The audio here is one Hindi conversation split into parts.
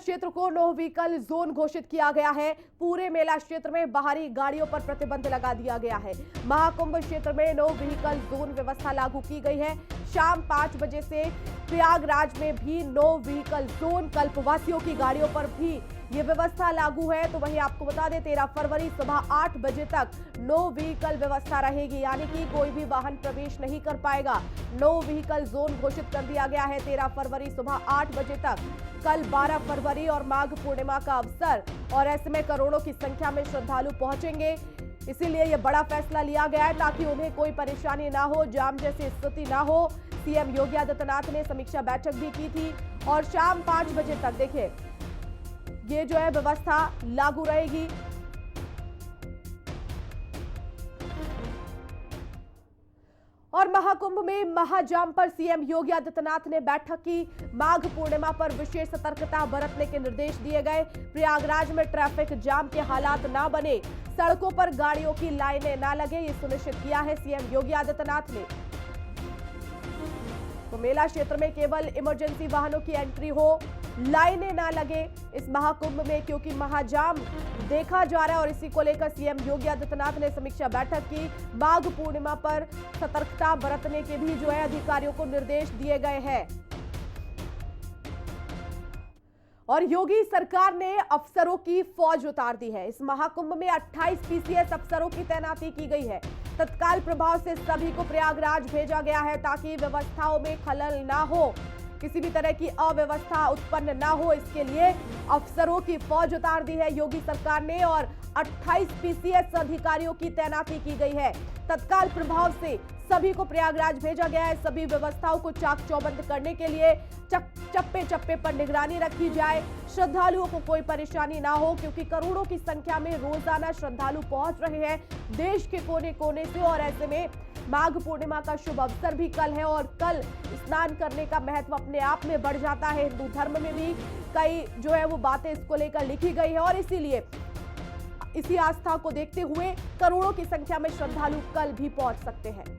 क्षेत्र को नो व्हीकल जोन घोषित किया गया है। पूरे मेला क्षेत्र में बाहरी गाड़ियों पर प्रतिबंध लगा दिया गया है। महाकुंभ क्षेत्र में नो व्हीकल जोन व्यवस्था लागू की गई है। शाम 5 बजे से प्रयागराज में भी नो व्हीकल जोन, कल्पवासियों की गाड़ियों पर भी ये व्यवस्था लागू है। तो वहीं आपको बता दें 13 फरवरी सुबह 8 बजे तक नो व्हीकल व्यवस्था रहेगी, यानी कि कोई भी वाहन प्रवेश नहीं कर पाएगा। नो व्हीकल जोन घोषित कर दिया गया है 13 फरवरी सुबह 8 बजे तक। कल 12 फरवरी और माघ पूर्णिमा का अवसर, और ऐसे में करोड़ों की संख्या में श्रद्धालु पहुंचेंगे, इसीलिए यह बड़ा फैसला लिया गया है ताकि उन्हें कोई परेशानी ना हो, जाम जैसी स्थिति ना हो। सीएम योगी आदित्यनाथ ने समीक्षा बैठक भी की थी और शाम 5 बजे तक देखिए ये जो है व्यवस्था लागू रहेगी। और महाकुंभ में महाजाम पर सीएम योगी आदित्यनाथ ने बैठक की। माघ पूर्णिमा पर विशेष सतर्कता बरतने के निर्देश दिए गए। प्रयागराज में ट्रैफिक जाम के हालात ना बने, सड़कों पर गाड़ियों की लाइनें ना लगे, ये सुनिश्चित किया है सीएम योगी आदित्यनाथ ने। तो मेला क्षेत्र में केवल इमरजेंसी वाहनों की एंट्री हो, लाइनें ना लगे इस महाकुंभ में, क्योंकि महाजाम देखा जा रहा है और इसी को लेकर सीएम योगी आदित्यनाथ ने समीक्षा बैठक की। माघ पूर्णिमा पर सतर्कता बरतने के भी जो है अधिकारियों को निर्देश दिए गए हैं। और योगी सरकार ने अफसरों की फौज उतार दी है। इस महाकुंभ में 28 पीसीएस अफसरों की तैनाती की गई है। तत्काल प्रभाव से सभी को प्रयागराज भेजा गया है ताकि व्यवस्थाओं में खलल ना हो, किसी भी तरह की अव्यवस्था उत्पन्न ना हो, इसके लिए अफसरों की फौज उतार दी है योगी सरकार ने और 28 पीसीएस अधिकारियों की तैनाती की गई है। तत्काल प्रभाव से सभी को प्रयागराज भेजा गया है। सभी व्यवस्थाओं को चाक चौबंद करने के लिए चप्पे चप्पे पर निगरानी रखी जाए, श्रद्धालुओं को कोई परेशानी ना हो, क्योंकि करोड़ों की संख्या में रोजाना श्रद्धालु पहुंच रहे हैं देश के कोने कोने से। और ऐसे में माघ पूर्णिमा का शुभ अवसर भी कल है और कल स्नान करने का महत्व अपने आप में बढ़ जाता है। हिंदू धर्म में भी कई जो है वो बातें इसको लेकर लिखी गई है और इसीलिए इसी आस्था को देखते हुए करोड़ों की संख्या में श्रद्धालु कल भी पहुंच सकते हैं।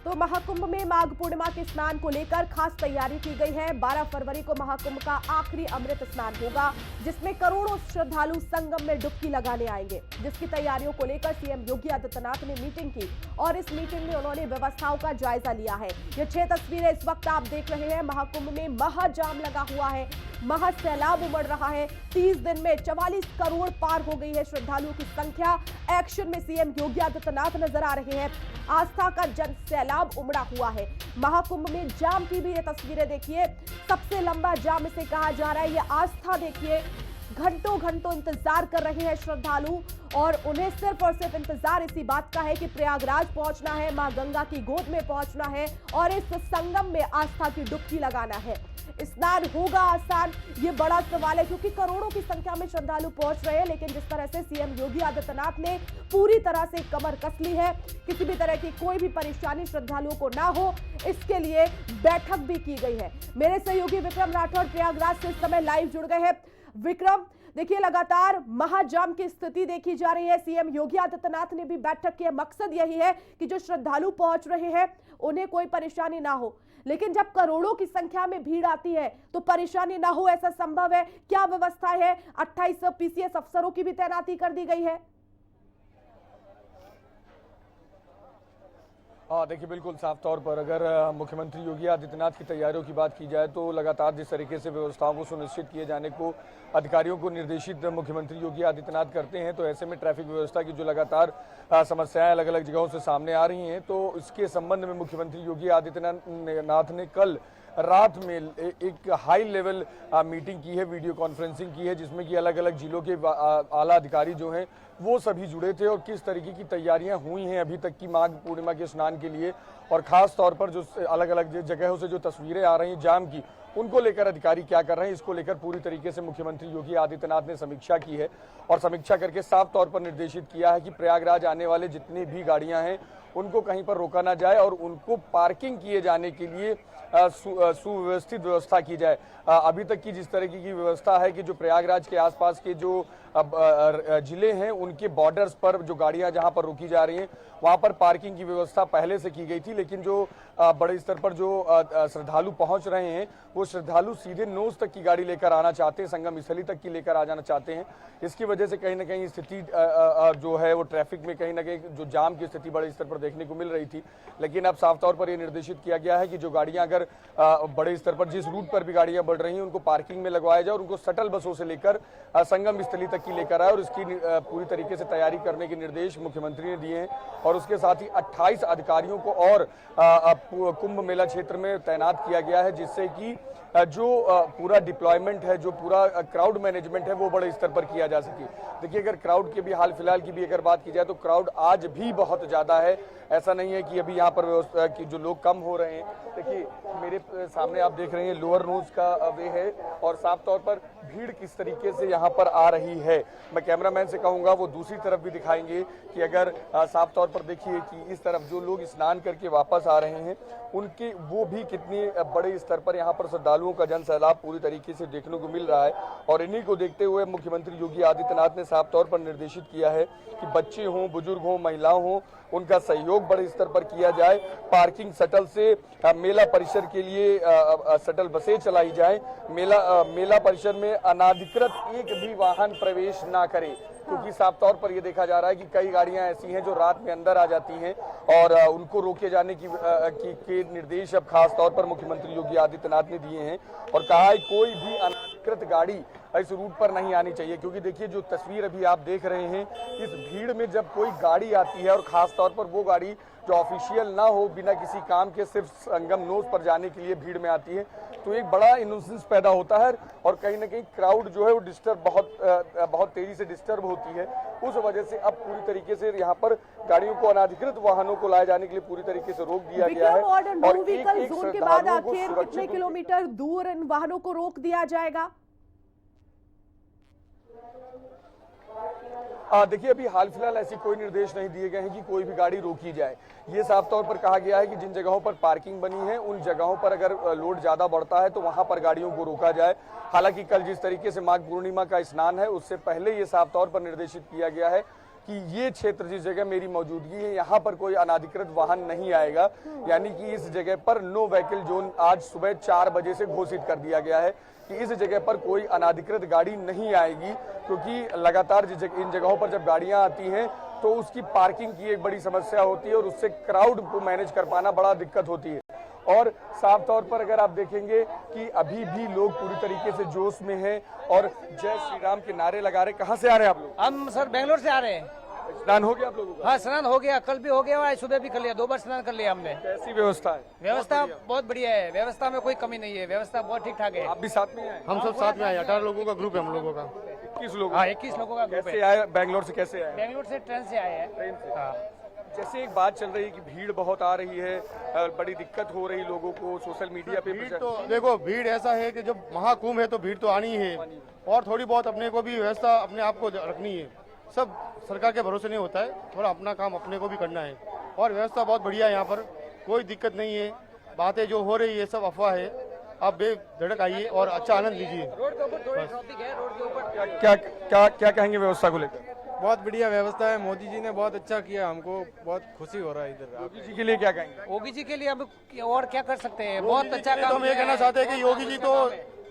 तो महाकुंभ में माघ पूर्णिमा के स्नान को लेकर खास तैयारी की गई है। 12 फरवरी को महाकुंभ का आखिरी अमृत स्नान होगा, जिसमें करोड़ों श्रद्धालु संगम में डुबकी लगाने आएंगे, जिसकी तैयारियों को लेकर सीएम योगी आदित्यनाथ ने मीटिंग की और इस मीटिंग में उन्होंने व्यवस्थाओं का जायजा लिया है। ये 6 तस्वीरें इस वक्त आप देख रहे हैं। महाकुंभ में महाजाम लगा हुआ है, महासैलाब उमड़ रहा है। 30 दिन में 44 करोड़ पार हो गई है श्रद्धालुओं की संख्या। एक्शन में सीएम योगी आदित्यनाथ नजर आ रहे हैं। आस्था का जन सैलाब उमड़ा हुआ है। महाकुंभ में जाम की भी ये तस्वीरें देखिए, सबसे लंबा जाम इसे कहा जा रहा है। ये आस्था देखिए, घंटों घंटों इंतजार कर रहे हैं श्रद्धालु और उन्हें सिर्फ और सिर्फ इंतजार इसी बात का है कि प्रयागराज पहुंचना है, मां गंगा की गोद में पहुंचना है और इस संगम में आस्था की डुबकी लगाना है। स्नान होगा आसान, ये बड़ा सवाल है, क्योंकि करोड़ों की संख्या में श्रद्धालु पहुंच रहे हैं। लेकिन जिस तरह से सीएम योगी आदित्यनाथ ने पूरी तरह से कमर कस ली है, किसी भी तरह की कोई भी परेशानी श्रद्धालुओं को ना हो, इसके लिए बैठक भी की गई है। मेरे सहयोगी विक्रम राठौड़ प्रयागराज से इस समय लाइव जुड़ गए हैं। विक्रम, देखिए लगातार महाजाम की स्थिति देखी जा रही है। सीएम योगी आदित्यनाथ ने भी बैठक किया, मकसद यही है कि जो श्रद्धालु पहुंच रहे हैं उन्हें कोई परेशानी ना हो। लेकिन जब करोड़ों की संख्या में भीड़ आती है तो परेशानी ना हो, ऐसा संभव है? क्या व्यवस्था है? 28 पीसीएस अफसरों की भी तैनाती कर दी गई है। हाँ देखिए, बिल्कुल साफ तौर पर अगर मुख्यमंत्री योगी आदित्यनाथ की तैयारियों की बात की जाए तो लगातार जिस तरीके से व्यवस्थाओं को सुनिश्चित किए जाने को अधिकारियों को निर्देशित मुख्यमंत्री योगी आदित्यनाथ करते हैं, तो ऐसे में ट्रैफिक व्यवस्था की जो लगातार समस्याएं अलग अलग जगहों से सामने आ रही हैं, तो इसके संबंध में मुख्यमंत्री योगी आदित्यनाथ ने कल रात में एक हाई लेवल मीटिंग की है, वीडियो कॉन्फ्रेंसिंग की है, जिसमें कि अलग अलग जिलों के आला अधिकारी जो हैं वो सभी जुड़े थे और किस तरीके की तैयारियां हुई हैं अभी तक की माघ पूर्णिमा के स्नान के लिए, और खास तौर पर जो अलग अलग जगहों से जो तस्वीरें आ रही हैं जाम की, उनको लेकर अधिकारी क्या कर रहे हैं, इसको लेकर पूरी तरीके से मुख्यमंत्री योगी आदित्यनाथ ने समीक्षा की है और समीक्षा करके साफ तौर पर निर्देशित किया है कि प्रयागराज आने वाले जितनी भी गाड़ियां हैं उनको कहीं पर रोका ना जाए और उनको पार्किंग किए जाने के लिए सुव्यवस्थित व्यवस्था की जाए। अभी तक की जिस तरीके की व्यवस्था है कि जो प्रयागराज के आसपास के जो जिले हैं उनके बॉर्डर्स पर जो गाड़ियां जहां पर रोकी जा रही हैं वहां पर पार्किंग की व्यवस्था पहले से की गई थी, लेकिन जो बड़े स्तर पर जो श्रद्धालु पहुंच रहे हैं वो श्रद्धालु सीधे नोस तक की गाड़ी लेकर आना चाहते हैं, संगम स्थली तक की लेकर आ जाना चाहते हैं। इसकी वजह से कहीं ना कहीं स्थिति जो है वो ट्रैफिक में कहीं ना कहीं जो जाम की स्थिति बड़े स्तर पर देखने को मिल रही थी। लेकिन अब साफ तौर पर यह निर्देशित किया गया है कि जो गाड़ियां अगर बड़े स्तर पर जिस रूट पर भी गाड़ियां बढ़ रही हैं उनको पार्किंग में लगवाया जाए और उनको शटल बसों से लेकर संगम स्थली तक की लेकर आए, और इसकी पूरी तरीके से तैयारी करने के निर्देश मुख्यमंत्री ने दिए हैं। और उसके साथ ही 28 अधिकारियों को और कुंभ मेला क्षेत्र में तैनात किया गया है, जिससे कि जो पूरा डिप्लॉयमेंट है, जो पूरा क्राउड मैनेजमेंट है वो बड़े स्तर पर किया जा सके। देखिए, अगर क्राउड की भी हाल फिलहाल की भी अगर बात की जाए तो क्राउड आज भी बहुत ज्यादा है। ऐसा नहीं है कि अभी यहाँ पर व्यवस्था की जो लोग कम हो रहे हैं। देखिए, मेरे सामने आप देख रहे हैं लोअर नोज का वे है और साफ तौर पर भीड़ किस तरीके से यहाँ पर आ रही है। मैं कैमरामैन से कहूंगा वो दूसरी तरफ भी दिखाएंगे कि अगर साफ तौर पर देखिए कि इस तरफ जो लोग स्नान करके वापस आ रहे हैं उनके वो भी कितने बड़े स्तर पर यहाँ पर श्रद्धालुओं का जन सैलाब पूरी तरीके से देखने को मिल रहा है। और इन्हीं को देखते हुए मुख्यमंत्री योगी आदित्यनाथ ने साफ तौर पर निर्देशित किया है कि बच्चे हों, बुजुर्ग हों, महिलाओं हों, उनका सहयोग बड़े स्तर पर किया जाए। पार्किंग शटल से मेला परिसर के लिए शटल बसें चलाई जाए। मेला परिसर में अनाधिकृत एक भी वाहन प्रवेश ना करे, क्योंकि साफ तौर पर यह देखा जा रहा है कि कई गाड़ियां ऐसी हैं जो रात में अंदर आ जाती हैं और उनको रोके जाने के निर्देश अब खास तौर पर मुख्यमंत्री योगी आदित्यनाथ ने दिए हैं और कहा है कोई भी अनाधिकृत गाड़ी इस रूट पर नहीं आनी चाहिए। क्योंकि देखिए, जो तस्वीर अभी आप देख रहे हैं, इस भीड़ में जब कोई गाड़ी आती है और खास तौर पर वो गाड़ी जो ऑफिशियल ना हो, बिना किसी काम के सिर्फ संगम नोज पर जाने के लिए भीड़ में आती है, तो एक बड़ा इन्यूसेंस पैदा होता है और कहीं ना कहीं क्राउड जो है वो डिस्टर्ब बहुत तेजी से डिस्टर्ब होती है। उस वजह से अब पूरी तरीके से यहाँ पर गाड़ियों को, अनाधिकृत वाहनों को लाए जाने के लिए पूरी तरीके से रोक दिया गया है। और एक जोन के बाद आखिर कितने किलोमीटर दूर इन वाहनों को रोक दिया जाएगा? देखिए, अभी हाल फिलहाल ऐसी कोई निर्देश नहीं दिए गए हैं कि कोई भी गाड़ी रोकी जाए। ये साफ तौर पर कहा गया है कि जिन जगहों पर पार्किंग बनी है उन जगहों पर अगर लोड ज्यादा बढ़ता है तो वहां पर गाड़ियों को रोका जाए। हालांकि कल जिस तरीके से माघ पूर्णिमा का स्नान है उससे पहले ये साफ तौर पर निर्देशित किया गया है कि ये क्षेत्र जिस जगह मेरी मौजूदगी है यहाँ पर कोई अनाधिकृत वाहन नहीं आएगा। यानी कि इस जगह पर नो व्हीकल जोन आज सुबह 4 बजे से घोषित कर दिया गया है कि इस जगह पर कोई अनाधिकृत गाड़ी नहीं आएगी, क्योंकि लगातार इन जगहों पर जब गाड़ियां आती हैं तो उसकी पार्किंग की एक बड़ी समस्या होती है और उससे क्राउड को मैनेज कर पाना बड़ा दिक्कत होती है। और साफ तौर पर अगर आप देखेंगे कि अभी भी लोग पूरी तरीके से जोश में हैं और जय श्री राम के नारे लगा रहे। कहाँ से आ रहे हैं आप लोग? हम सर बेंगलोर से आ रहे हैं। स्नान हो गया आप लोगों का? हाँ, स्नान हो गया, कल भी हो गया और आज सुबह भी कर लिया, 2 बार स्नान कर लिया हमने। कैसी व्यवस्था है? व्यवस्था बहुत बढ़िया है, व्यवस्था में कोई कमी नहीं है, व्यवस्था बहुत ठीक ठाक है। आप भी साथ में आए? हम सब साथ में आए, 18 लोगों का ग्रुप है हम लोगों का। 21 लोग? हाँ, 21 लोगों का ग्रुप है। कैसे आए? बेंगलोर से कैसे आए? बेंगलोर से ट्रेन से आए हैं। ट्रेन से? हाँ। जैसे एक बात चल रही है कि भीड़ बहुत आ रही है, बड़ी दिक्कत हो रही लोगों को, सोशल मीडिया पे भीड़ तो देखो, भीड़ ऐसा है कि जब महाकुंभ है तो भीड़ तो आनी ही है और थोड़ी बहुत अपने को भी व्यवस्था अपने आप को रखनी है। सब सरकार के भरोसे नहीं होता है, थोड़ा अपना काम अपने को भी करना है और व्यवस्था बहुत बढ़िया है यहाँ पर, कोई दिक्कत नहीं है। बातें जो हो रही है सब अफवाह है, आप बेधड़क आइए और अच्छा आनंद लीजिए। रोड के ऊपर थोड़ी ट्रैफिक है, रोड के ऊपर क्या कहेंगे व्यवस्था को लेकर? बहुत बढ़िया व्यवस्था है, मोदी जी ने बहुत अच्छा किया, हमको बहुत खुशी हो रहा है इधर। योगी जी के लिए क्या कहेंगे? योगी जी के लिए अब और क्या कर सकते हैं, बहुत अच्छा काम। हम ये कहना चाहते हैं कि योगी जी तो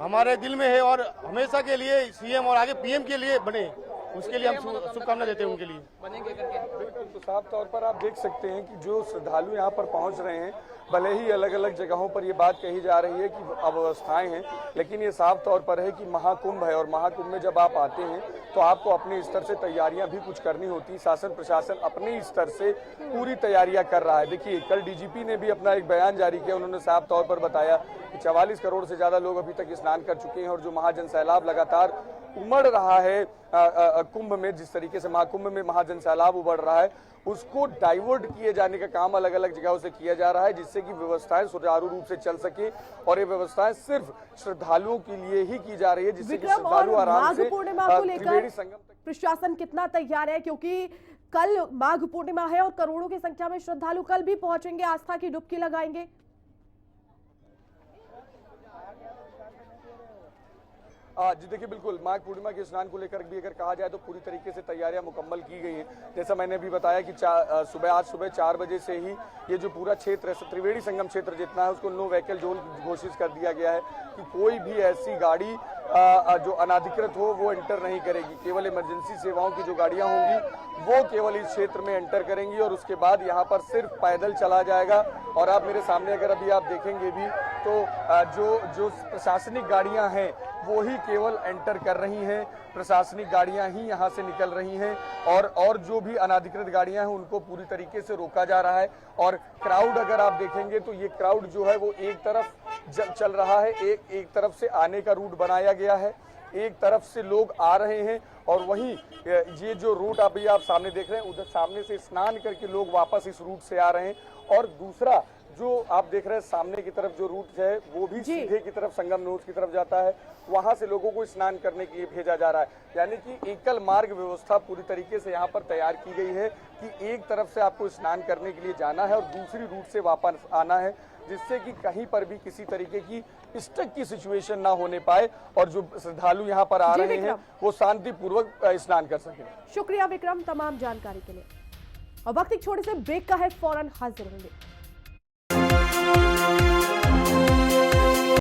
हमारे दिल में है और हमेशा के लिए सीएम और आगे पीएम के लिए बने, उसके लिए हम शुभकामना देते हैं उनके लिए। बनेंगे करके। बिल्कुल, तो साफ तौर पर आप देख सकते हैं कि जो श्रद्धालु यहाँ पर पहुँच रहे हैं, भले ही अलग अलग जगहों पर ये बात कही जा रही है कि अव्यवस्थाएं हैं, लेकिन ये साफ तौर पर है कि महाकुंभ है और महाकुंभ में जब आप आते हैं तो आपको अपने स्तर से तैयारियां भी कुछ करनी होती है। शासन प्रशासन अपने स्तर से पूरी तैयारियां कर रहा है। देखिए, कल डीजीपी ने भी अपना एक बयान जारी किया, उन्होंने साफ तौर पर बताया कि 44 करोड़ से ज्यादा लोग अभी तक स्नान कर चुके हैं और जो महाजन सैलाब लगातार उमड़ रहा है कुंभ में, जिस तरीके से महाकुंभ में महाजन सैलाब उमड़ रहा है, उसको डाइवर्ट किए जाने का काम अलग अलग जगहों से किया जा रहा है, जिससे कि व्यवस्थाएं सुचारू रूप से चल सके और ये व्यवस्थाएं सिर्फ श्रद्धालुओं के लिए ही की जा रही है, जिससे कि श्रद्धालु आराम से त्रिवेणी संगम तक। प्रशासन कितना तैयार है, क्योंकि कल माघ पूर्णिमा है और करोड़ों की संख्या में श्रद्धालु कल भी पहुंचेंगे, आस्था की डुबकी लगाएंगे? जी देखिए, बिल्कुल माघ पूर्णिमा के स्नान को लेकर भी अगर कहा जाए तो पूरी तरीके से तैयारियां मुकम्मल की गई हैं। जैसा मैंने अभी बताया कि आज सुबह 4 बजे से ही ये जो पूरा क्षेत्र है, त्रिवेणी संगम क्षेत्र जितना है, उसको नो व्हीकल जोन घोषित कर दिया गया है कि कोई भी ऐसी गाड़ी जो अनाधिकृत हो वो एंटर नहीं करेगी। केवल इमरजेंसी सेवाओं की जो गाड़ियां होंगी वो केवल इस क्षेत्र में एंटर करेंगी और उसके बाद यहाँ पर सिर्फ पैदल चला जाएगा। और आप मेरे सामने अगर अभी आप देखेंगे भी तो जो प्रशासनिक गाड़ियां हैं वो ही केवल एंटर कर रही हैं, प्रशासनिक गाड़ियां ही यहां से निकल रही हैं और जो भी अनाधिकृत गाड़ियां हैं उनको पूरी तरीके से रोका जा रहा है। और क्राउड अगर आप देखेंगे तो ये क्राउड जो है वो एक तरफ चल रहा है, एक तरफ से आने का रूट बनाया गया है, एक तरफ से लोग आ रहे हैं और वहीं ये जो रूट अभी आप सामने देख रहे हैं उधर सामने से स्नान करके लोग वापस इस रूट से आ रहे हैं। और दूसरा जो आप देख रहे हैं सामने की तरफ जो रूट है वो भी सीधे की तरफ संगम नोज की तरफ जाता है, वहां से लोगों को स्नान करने के लिए भेजा जा रहा है। यानी कि एकल मार्ग व्यवस्था पूरी तरीके से यहाँ पर तैयार की गई है कि एक तरफ से आपको स्नान करने के लिए जाना है और दूसरी रूट से वापस आना है, जिससे कि कहीं पर भी किसी तरीके की स्टक की सिचुएशन ना होने पाए और जो श्रद्धालु यहाँ पर आ रहे हैं वो शांतिपूर्वक स्नान कर सके। शुक्रिया विक्रम तमाम जानकारी के लिए। और वक्त एक छोटे से ब्रेक का है, फौरन हाजिर होंगे।